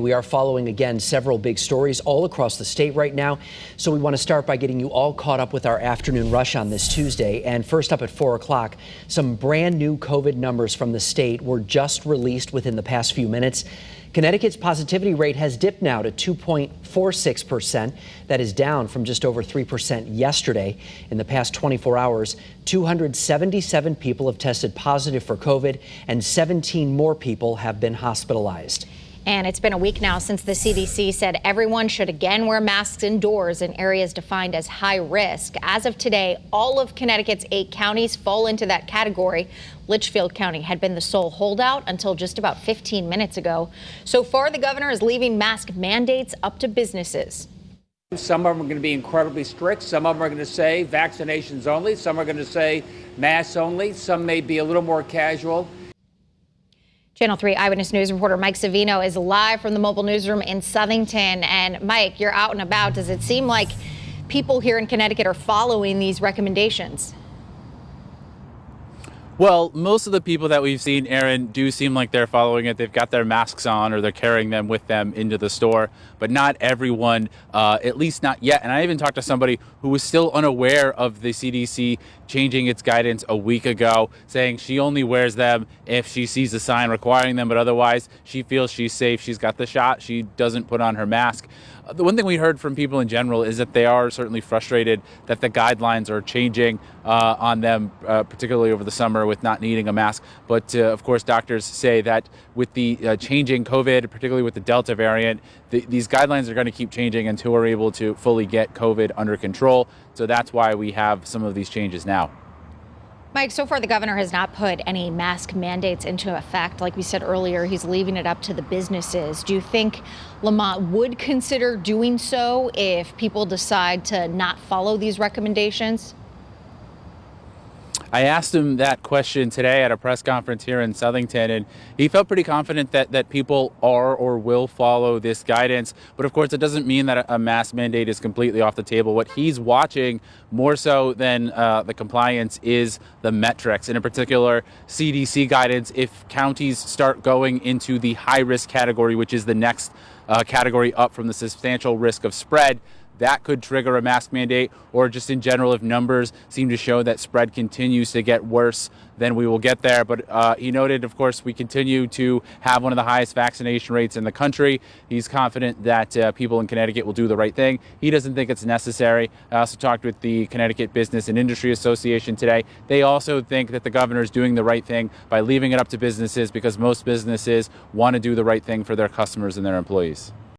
We are following, again, several big stories all across the state right now. So we want to start by getting you all caught up with our afternoon rush on this Tuesday. And first up at 4 o'clock, some brand new COVID numbers from the state were just released within the past few minutes. Connecticut's positivity rate has dipped now to 2.46%. That is down from just over 3% yesterday. In the past 24 hours, 277 people have tested positive for COVID, and 17 more people have been hospitalized. And it's been a week now since the CDC said everyone should again wear masks indoors in areas defined as high risk. As of today, all of Connecticut's 8 counties fall into that category. Litchfield County had been the sole holdout until just about 15 minutes ago. So far, the governor is leaving mask mandates up to businesses. Some of them are going to be incredibly strict. Some of them are going to say vaccinations only. Some are going to say masks only. Some may be a little more casual. Channel 3 Eyewitness News reporter Mike Savino is live from the mobile newsroom in Southington. And Mike, you're out and about. Does it seem like people here in Connecticut are following these recommendations? Well, most of the people that we've seen, Aaron, do seem like they're following it. They've got their masks on or they're carrying them with them into the store, but not everyone, at least not yet. And I even talked to somebody who was still unaware of the CDC changing its guidance a week ago, saying she only wears them if she sees a sign requiring them, but otherwise she feels she's safe. She's got the shot. She doesn't put on her mask. The one thing we heard from people in general is that they are certainly frustrated that the guidelines are changing on them, particularly over the summer with not needing a mask. But of course, doctors say that with the changing COVID, particularly with the Delta variant, these guidelines are going to keep changing until we're able to fully get COVID under control. So that's why we have some of these changes now. Mike, so far the governor has not put any mask mandates into effect. Like we said earlier, he's leaving it up to the businesses. Do you think Lamont would consider doing so if people decide to not follow these recommendations? I asked him that question today at a press conference here in Southington, and he felt pretty confident that people are or will follow this guidance. But of course, it doesn't mean that a mask mandate is completely off the table. What he's watching more so than the compliance is the metrics, and in particular, CDC guidance. If counties start going into the high risk category, which is the next category up from the substantial risk of spread, that could trigger a mask mandate, or just in general, if numbers seem to show that spread continues to get worse, then we will get there. But he noted, of course, we continue to have one of the highest vaccination rates in the country. He's confident that people in Connecticut will do the right thing. He doesn't think it's necessary. I also talked with the Connecticut Business and Industry Association today. They also think that the governor is doing the right thing by leaving it up to businesses, because most businesses want to do the right thing for their customers and their employees.